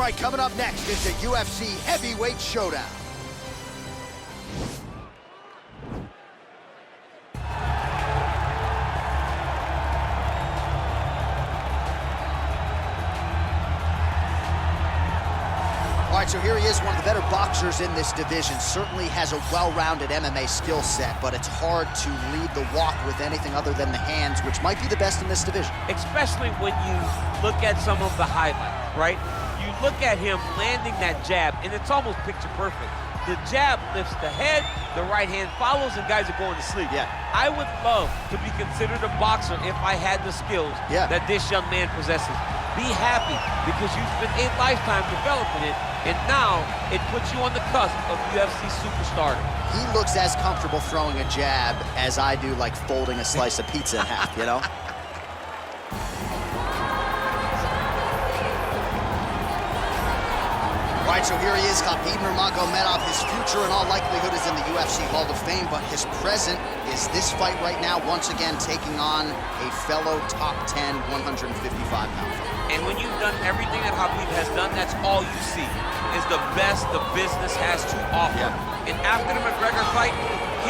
right, coming up next is the UFC Heavyweight Showdown. All right, so here he is, one of the better boxers in this division. Certainly has a well-rounded MMA skill set, but it's hard to lead the walk with anything other than the hands, which might be the best in this division. Especially when you look at some of the highlights, right? You look at him landing that jab, and it's almost picture perfect. The jab lifts the head, the right hand follows, and guys are going to sleep. Yeah. I would love to be considered a boxer if I had the skills that this young man possesses. Be happy, because you spent a lifetime developing it, and now it puts you on the cusp of UFC superstardom. He looks as comfortable throwing a jab as I do, like folding a slice of pizza in half, you know? All right, so here he is, Khabib Nurmagomedov. His future in all likelihood is in the UFC Hall of Fame, but his present is this fight right now, once again taking on a fellow top 10, 155-pound fighter. And when you've done everything that Khabib has done, that's all you see, is the best the business has to offer. And after the McGregor fight,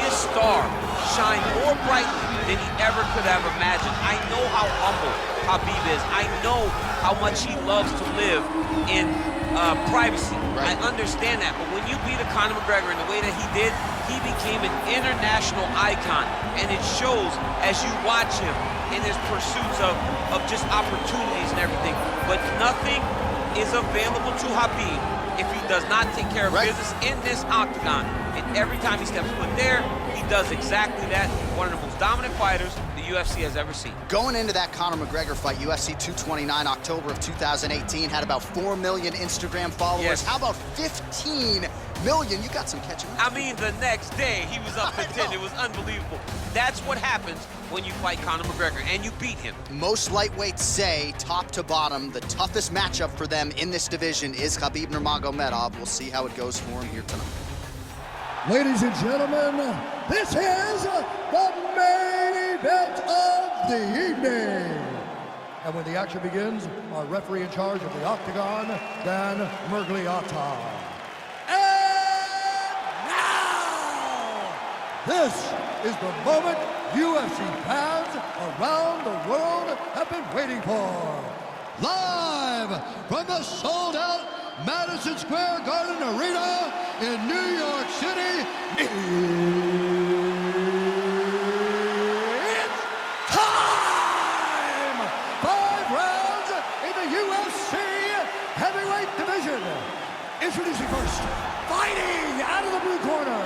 his star shined more brightly than he ever could have imagined. I know how humble Khabib is. I know how much he loves to live in privacy. I understand that, but when you beat a Conor McGregor in the way that he did, he became an international icon, and it shows as you watch him in his pursuits of just opportunities and everything. But nothing is available to Khabib if he does not take care of business in this octagon. And every time he steps foot there, he does exactly that. One of the most dominant fighters the UFC has ever seen. Going into that Conor McGregor fight, UFC 229, October of 2018, had about 4 million Instagram followers. Yes. How about 15 million? You got some catching up. I mean, the next day, he was up to 10. It was unbelievable. That's what happens when you fight Conor McGregor, and you beat him. Most lightweights say, top to bottom, the toughest matchup for them in this division is Khabib Nurmagomedov. We'll see how it goes for him here tonight. Ladies and gentlemen, this is the main event of the evening. And when the action begins, our referee in charge of the octagon, Dan Murgliata. And now, this is the moment UFC fans around the world have been waiting for. Live from the sold-out Madison Square Garden Arena in New York City, it's time! 5 rounds in the UFC heavyweight division. Introducing first, fighting out of the blue corner.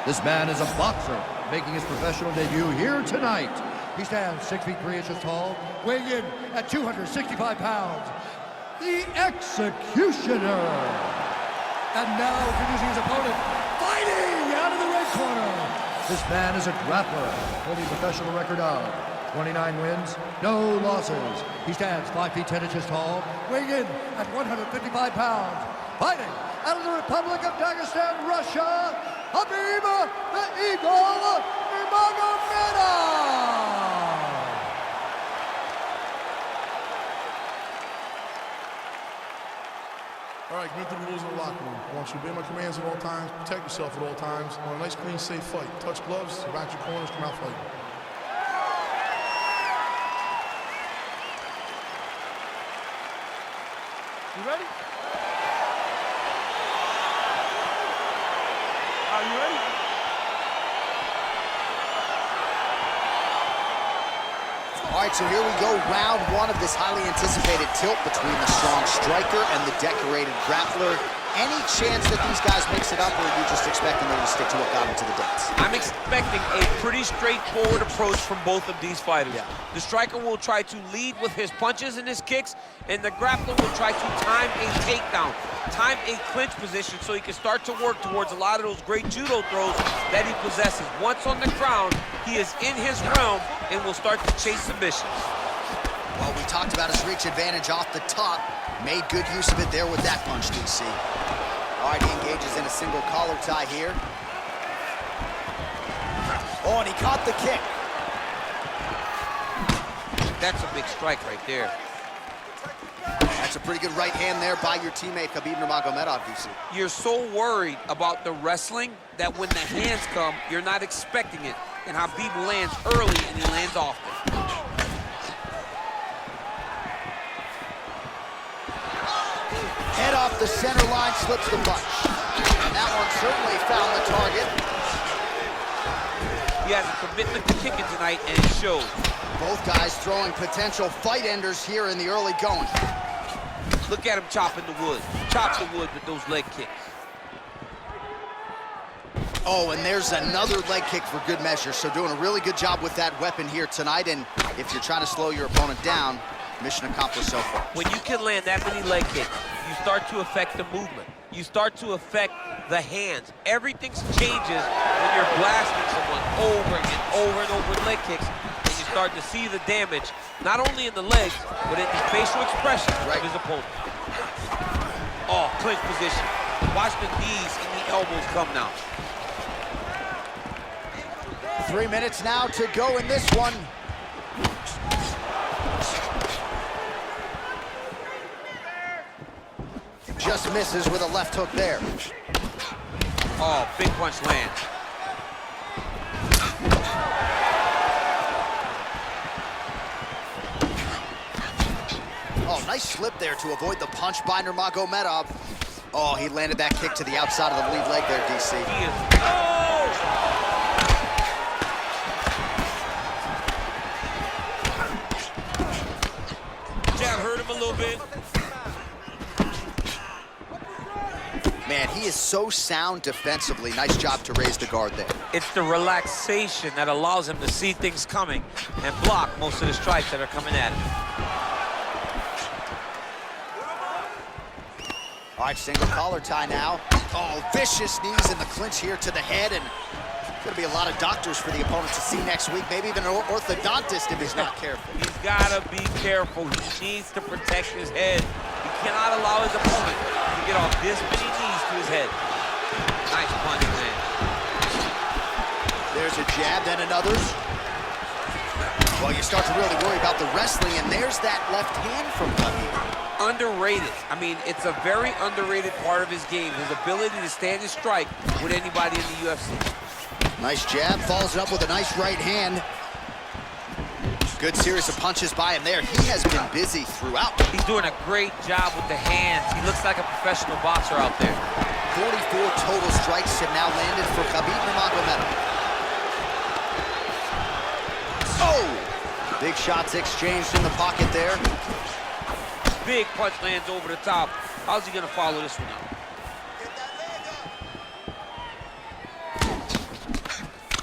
This man is a boxer, making his professional debut here tonight. He stands 6 feet 3 inches tall, weighing in at 265 pounds. The Executioner. And now introducing his opponent, fighting out of the red corner. This man is a grappler, holding a professional record of 29 wins, no losses. He stands 5 feet 10 inches tall, weighing in at 155 pounds. Fighting out of the Republic of Dagestan, Russia, Khabib the Eagle Nurmagomedov. All right, get the rules in the locker room. I want you to obey my commands at all times, protect yourself at all times. I want a nice, clean, safe fight. Touch gloves, back your corners, come out fighting. You ready? Are you ready? All right, so here we go, round 1 of this highly anticipated tilt between the strong striker and the decorated grappler. Any chance that these guys mix it up, or are you just expecting them to stick to what got them to the dance? I'm expecting a pretty straightforward approach from both of these fighters. The striker will try to lead with his punches and his kicks, and the grappler will try to time a takedown, time a clinch position so he can start to work towards a lot of those great judo throws that he possesses. Once on the ground, he is in his realm and will start to chase submissions. Well, we talked about his reach advantage off the top. Made good use of it there with that punch, DC. All right, he engages in a single collar tie here. Oh, and he caught the kick. That's a big strike right there. As That's a pretty good right hand there by your teammate, Khabib Nurmagomedov, DC. You're so worried about the wrestling that when the hands come, you're not expecting it. And Khabib lands early and he lands often. Head off the center line, slips the punch. And that one certainly found the target. He has a commitment to kicking tonight, and it shows. Both guys throwing potential fight enders here in the early going. Look at him chopping the wood. Chop the wood with those leg kicks. Oh, and there's another leg kick for good measure. So doing a really good job with that weapon here tonight. And if you're trying to slow your opponent down, mission accomplished so far. When you can land that many leg kicks, you start to affect the movement. You start to affect the hands. Everything changes when you're blasting someone over and over and over with leg kicks. And you start to see the damage, not only in the legs, but in the facial expression of his opponent. Oh, clinch position. Watch the knees and the elbows come now. 3 minutes now to go in this one. Just misses with a left hook there. Oh, big punch lands. Oh, nice slip there to avoid the punch by Nurmagomedov. Oh, he landed that kick to the outside of the lead leg there, DC. He is... Oh! Jab hurt him a little bit. Man, he is so sound defensively. Nice job to raise the guard there. It's the relaxation that allows him to see things coming and block most of the strikes that are coming at him. All right, single collar tie now. Oh, vicious knees in the clinch here to the head, and gonna be a lot of doctors for the opponent to see next week, maybe even an orthodontist if he's not careful. He's gotta be careful. He needs to protect his head. He cannot allow his opponent to get off this many knees to his head. Nice punch, man. There's a jab, then another. Well, you start to really worry about the wrestling, and there's that left hand from Khabib. Underrated. I mean, it's a very underrated part of his game, his ability to stand and strike with anybody in the UFC. Nice jab, follows it up with a nice right hand. Good series of punches by him there. He has been busy throughout. He's doing a great job with the hands. He looks like a professional boxer out there. 44 total strikes have now landed for Khabib Nurmagomedov. Oh! Big shots exchanged in the pocket there. Big punch lands over the top. How's he gonna follow this one up?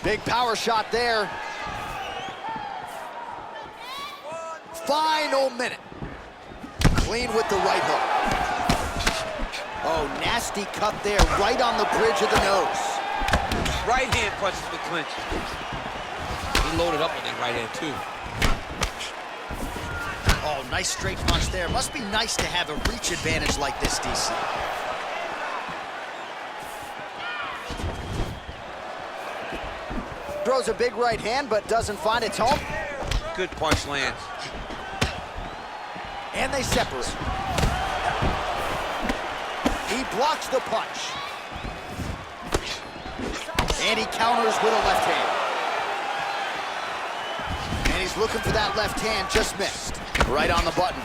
Big power shot there. Final minute. Clean with the right hook. Oh, nasty cut there, right on the bridge of the nose. Right hand punches the clinch. He loaded up on that right hand too. Oh, nice straight punch there. Must be nice to have a reach advantage like this, DC. Throws a big right hand, but doesn't find its home. Good punch lands. And they separate. He blocks the punch. And he counters with a left hand. And he's looking for that left hand, just missed. Right on the button.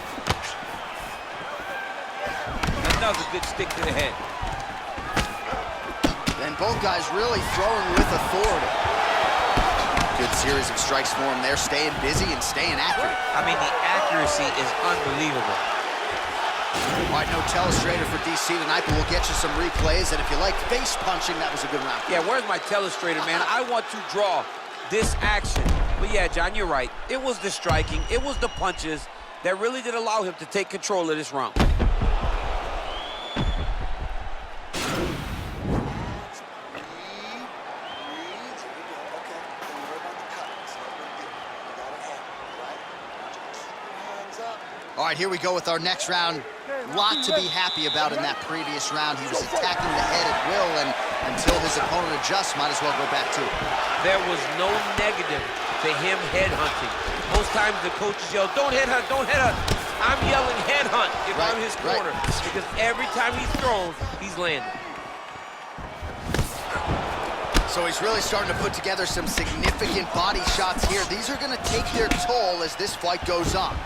Another good stick to the head. And both guys really throwing with authority. Good series of strikes for him there, staying busy and staying accurate. I mean, the accuracy is unbelievable. All right, no telestrator for DC tonight, but we'll get you some replays. And if you like face punching, that was a good round. Yeah, where's my telestrator, man? I want to draw this action. But yeah, John, you're right. It was the striking, it was the punches that really did allow him to take control of this round. All right, here we go with our next round. Lot to be happy about in that previous round. He was attacking the head at will, and until his opponent adjusts, might as well go back to it. There was no negative to him headhunting. Most times the coaches yell, don't headhunt, don't headhunt. I'm yelling headhunt if I'm his corner because every time he throws, he's landing. So he's really starting to put together some significant body shots here. These are going to take their toll as this fight goes on.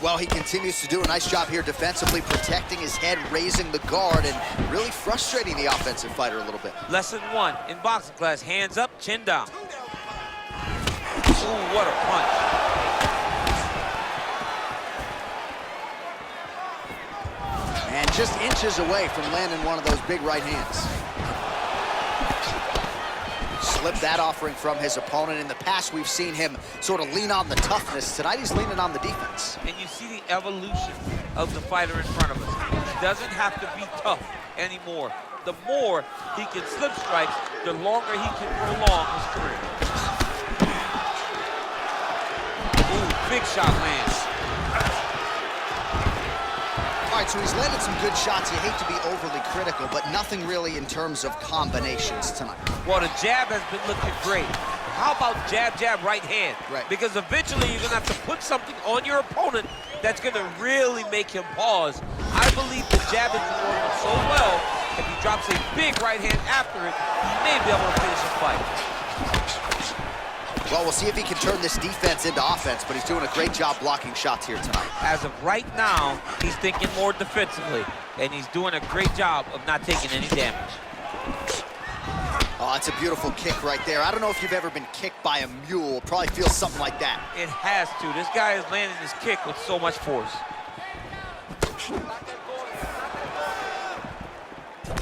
Well, he continues to do a nice job here defensively, protecting his head, raising the guard, and really frustrating the offensive fighter a little bit. Lesson 1 in boxing class, hands up, chin down. Ooh, what a punch. And just inches away from landing one of those big right hands. Slipped that offering from his opponent. In the past, we've seen him sort of lean on the toughness. Tonight, he's leaning on the defense. And you see the evolution of the fighter in front of us. He doesn't have to be tough anymore. The more he can slip strikes, the longer he can prolong his career. Ooh, big shot lands. All right, so he's landed some good shots. You hate to be overly critical, but nothing really in terms of combinations tonight. Well, the jab has been looking great. How about jab, jab, right hand? Right. Because eventually you're gonna have to put something on your opponent that's gonna really make him pause. I believe the jab has been working so well, if he drops a big right hand after it, he may be able to finish the fight. Well, we'll see if he can turn this defense into offense, but he's doing a great job blocking shots here tonight. As of right now, he's thinking more defensively, and he's doing a great job of not taking any damage. Oh, that's a beautiful kick right there. I don't know if you've ever been kicked by a mule. Probably feels something like that. It has to. This guy is landing his kick with so much force.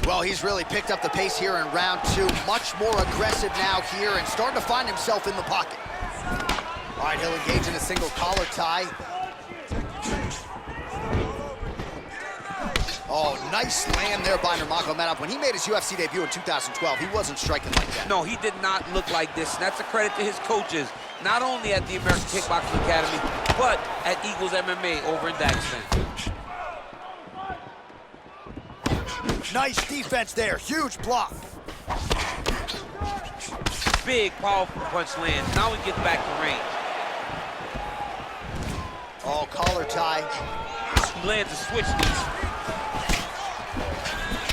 Well, he's really picked up the pace here in round 2. Much more aggressive now here and starting to find himself in the pocket. All right, he'll engage in a single collar tie. Oh, nice land there by Nurmagomedov. When he made his UFC debut in 2012, he wasn't striking like that. No, he did not look like this, and that's a credit to his coaches, not only at the American Kickboxing Academy, but at Eagles MMA over in Dagestan. Nice defense there, huge block. Big, powerful punch lands. Now he gets back to range. Oh, collar tie. He lands a switch knee.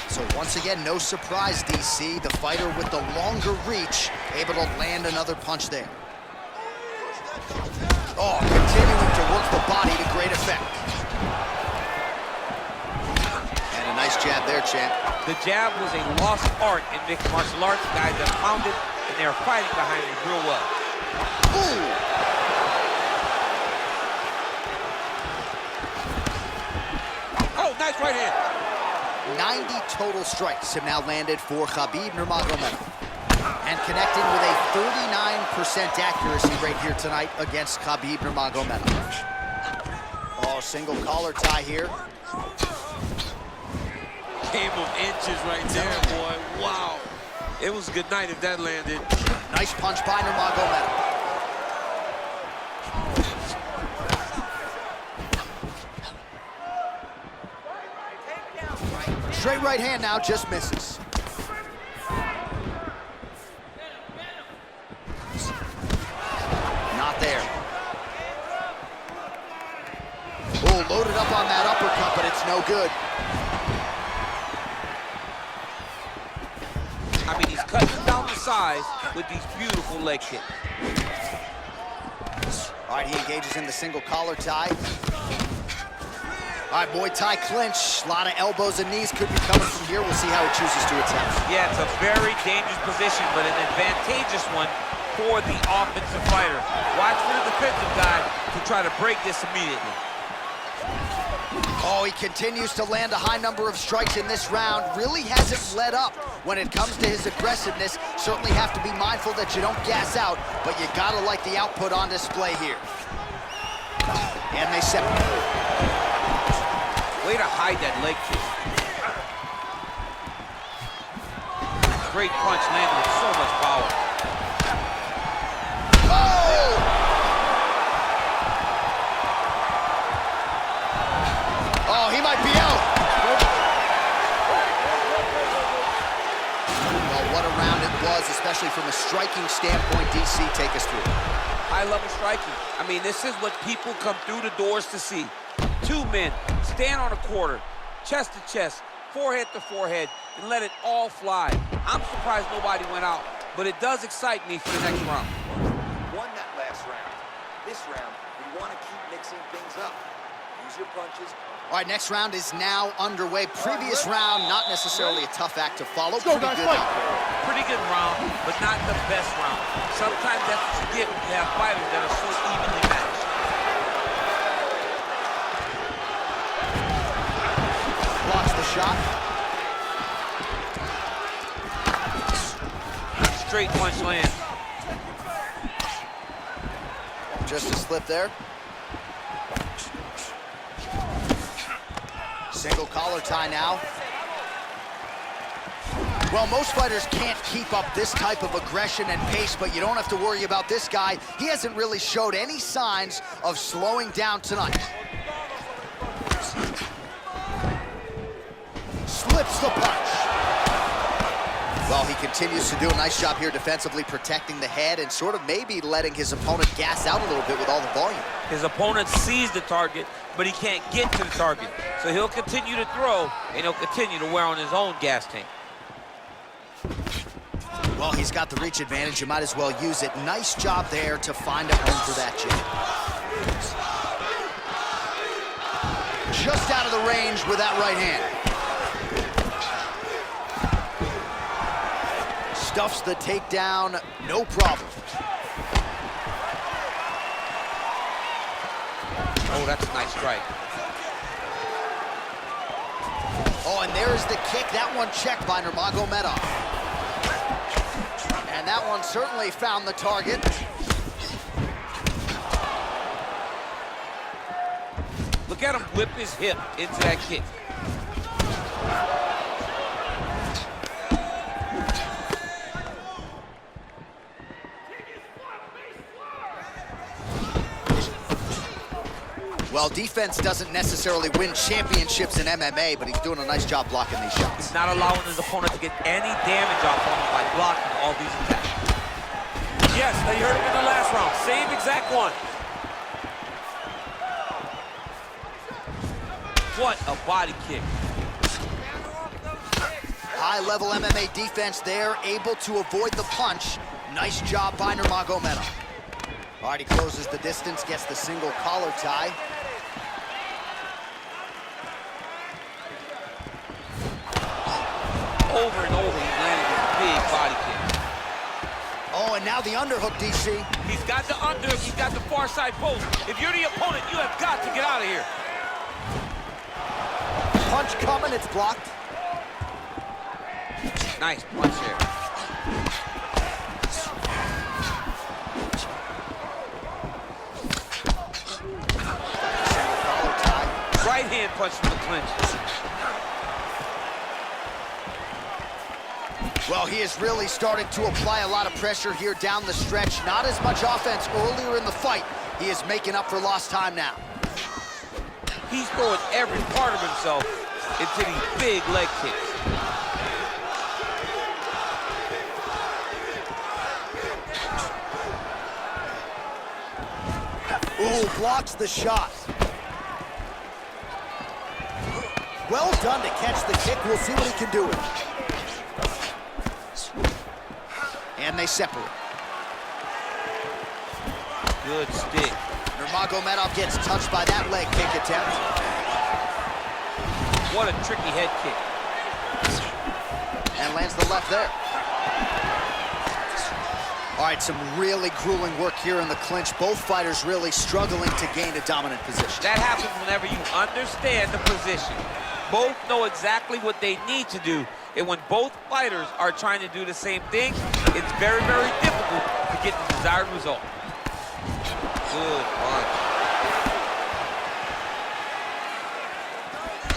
So once again, no surprise, DC. The fighter with the longer reach, able to land another punch there. Oh, continuing to work the body to great effect. And a nice jab there, champ. The jab was a lost art in mixed martial arts. Guys have found it, and they're fighting behind it real well. Ooh! Oh, nice right hand. 90 total strikes have now landed for Khabib Nurmagomedov. And connecting with a 39% accuracy rate here tonight against Khabib Nurmagomedov. Oh, single collar tie here. Game of inches right there, boy. Wow. It was a good night if that landed. Nice punch by Nurmagomedov. Straight right hand now, just misses. Not there. Oh, loaded up on that uppercut, but it's no good. I mean, he's cutting down the size with these beautiful leg kicks. All right, he engages in the single collar tie. All right, Muay Thai clinch. A lot of elbows and knees could be coming from here. We'll see how he chooses to attack. Yeah, it's a very dangerous position, but an advantageous one for the offensive fighter. Watch for the defensive guy to try to break this immediately. Oh, he continues to land a high number of strikes in this round. Really hasn't let up when it comes to his aggressiveness. Certainly have to be mindful that you don't gas out, but you gotta like the output on display here. And they separate. Way to hide that leg kick. Great punch landed with so much power. Oh! Oh, he might be out. Well, what a round it was, especially from a striking standpoint. DC, take us through. high-level striking. I mean, this is what people come through the doors to see. Two men stand on a quarter, chest to chest, forehead to forehead, and let it all fly. I'm surprised nobody went out, but it does excite me for the next round. Won that last round. This round, we want to keep mixing things up. Use your punches. All right, next round is now underway. Previous round, not necessarily a tough act to follow. Let's go, Pretty guys, good. fight. Pretty good round, but not the best round. Sometimes that's what you get when you have fighters that are so evenly matched. Blocks the shot. Straight punch lands. Just a slip there. Single collar tie now. Well, most fighters can't keep up this type of aggression and pace, but you don't have to worry about this guy. He hasn't really showed any signs of slowing down tonight. Slips the punch. Well, he continues to do a nice job here defensively, protecting the head and sort of maybe letting his opponent gas out a little bit with all the volume. His opponent sees the target, but he can't get to the target. So he'll continue to throw, and he'll continue to wear on his own gas tank. Well, he's got the reach advantage. You might as well use it. Nice job there to find a home for that jab. Just out of the range with that right hand. Stuffs the takedown, no problem. Oh, that's a nice strike. Oh, and there's the kick. That one checked by Nurmagomedov. And that one certainly found the target. Look at him whip his hip into that kick. Well, defense doesn't necessarily win championships in MMA, but he's doing a nice job blocking these shots. He's not allowing his opponent to get any damage off him by blocking all these attacks. Yes, they heard him in the last round. Same exact one. What a body kick. High-level MMA defense there, able to avoid the punch. Nice job by Nurmagomedov. All right, he closes the distance, gets the single collar tie. Over and over, he's landing this big body kick. Oh, and now the underhook, DC. He's got the underhook, he's got the far side post. If you're the opponent, you have got to get out of here. Punch coming, it's blocked. Nice punch there. Right hand punch from the clinch. Well, he has really started to apply a lot of pressure here down the stretch. Not as much offense earlier in the fight. He is making up for lost time now. He's throwing every part of himself into these big leg kicks. Ooh, blocks the shot. Well done to catch the kick. We'll see what he can do with it. And they separate. Good stick. Nurmagomedov gets touched by that leg kick attempt. What a tricky head kick. And lands the left there. All right, some really grueling work here in the clinch. Both fighters really struggling to gain a dominant position. That happens whenever you understand the position. Both know exactly what they need to do. And when both fighters are trying to do the same thing, it's very, very difficult to get the desired result. Good punch.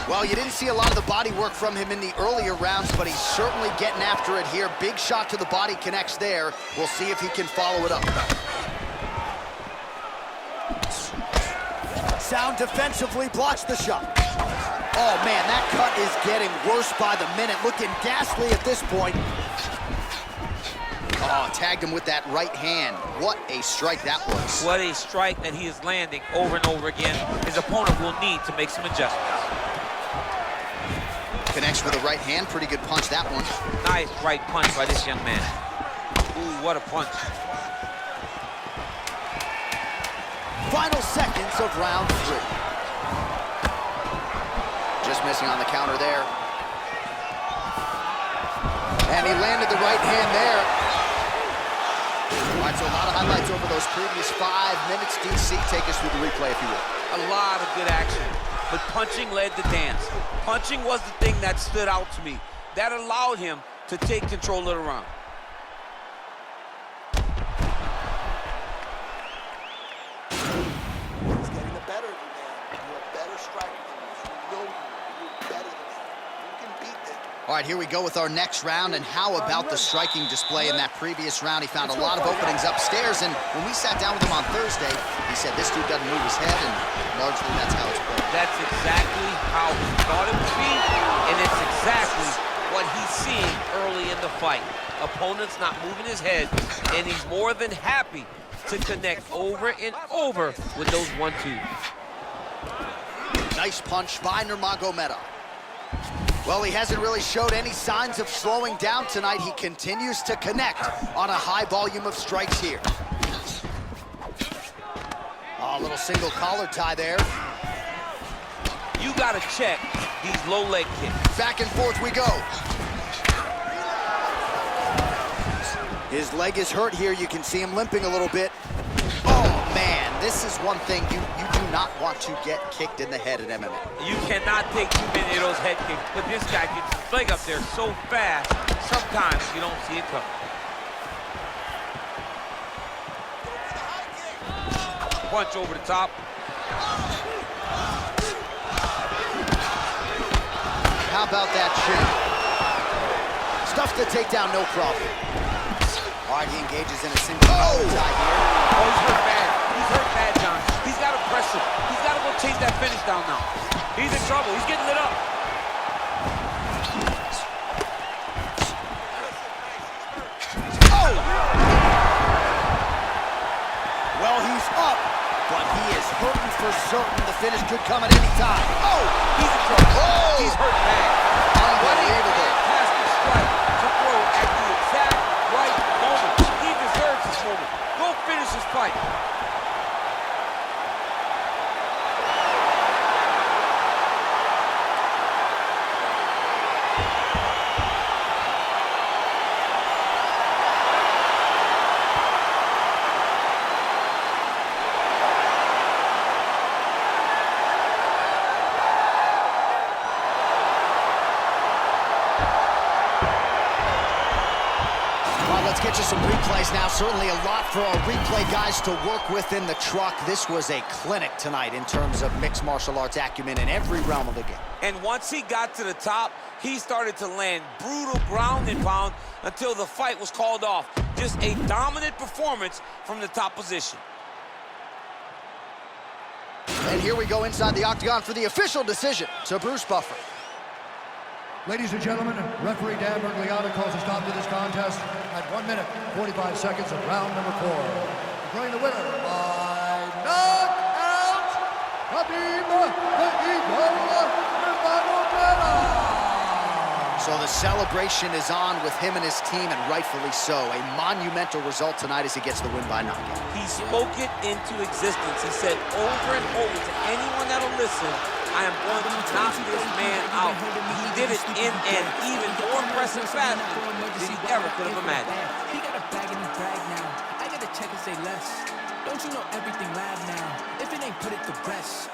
Well, you didn't see a lot of the body work from him in the earlier rounds, but he's certainly getting after it here. Big shot to the body connects there. We'll see if he can follow it up. Sound defensively blocks the shot. Oh, man, that cut is getting worse by the minute. Looking ghastly at this point. Oh, tagged him with that right hand. What a strike that was. What a strike that he is landing over and over again. His opponent will need to make some adjustments. Connects with a right hand. Pretty good punch, that one. Nice right punch by this young man. Ooh, what a punch. Final seconds of round 3. Just missing on the counter there. And he landed the right hand there. All right, so a lot of highlights over those previous 5 minutes. DC, take us through the replay, if you will. A lot of good action, but punching led the dance. Punching was the thing that stood out to me. That allowed him to take control of the round. He's getting the better of you, man. You're a better striker than this. You know you're better than that. You can beat them. All right, here we go with our next round. And how about the striking display in that previous round? He found a lot of openings upstairs. And when we sat down with him on Thursday, he said this dude doesn't move his head, and largely that's how it's played. That's exactly how he thought it would be, and it's exactly what he's seeing early in the fight. Opponent's not moving his head, and he's more than happy to connect over and over with those 1-2s. Nice punch by Nurmagomedov. Well, he hasn't really showed any signs of slowing down tonight. He continues to connect on a high volume of strikes here. Oh, a little single collar tie there. You gotta check these low leg kicks. Back and forth we go. His leg is hurt here. You can see him limping a little bit. Oh, man, this is one thing you do not want to get kicked in the head at MMA. You cannot take too many of those head kicks, but this guy gets his leg up there so fast, sometimes you don't see it coming. Punch over the top. How about that shin? Stuffs the takedown, no problem. All right, he engages in a single collar tie here. Oh, he's hurt bad. He's hurt bad, John. He's got to press him. He's got to go chase that finish down now. He's in trouble. He's getting lit up. Oh! Well, he's up, but he is hurting for certain. The finish could come at any time. Oh! He's in trouble. Oh! He's hurt bad. Unbelievable. Fantastic strike to throw at the exact right moment. He deserves this moment. Go finish his fight. Let's get you some replays now. Certainly a lot for our replay guys to work with in the truck. This was a clinic tonight in terms of mixed martial arts acumen in every realm of the game. And once he got to the top, he started to land brutal ground and pound until the fight was called off. Just a dominant performance from the top position. And here we go inside the octagon for the official decision to Bruce Buffer. Ladies and gentlemen, referee Dan Aligilator calls a stop to this contest at 1 minute, 45 seconds of round number 4. Declaring the winner by knockout, Khabib Nurmagomedov. So the celebration is on with him and his team, and rightfully so. A monumental result tonight as he gets the win by knockout. He spoke it into existence. He said over and over to anyone that'll listen, I am going to knock this man out. He did it in an even more impressive fashion than he ever could have imagined. He got a bag in his bag now. I gotta check and say less. Don't you know everything live now? If it ain't put it to rest.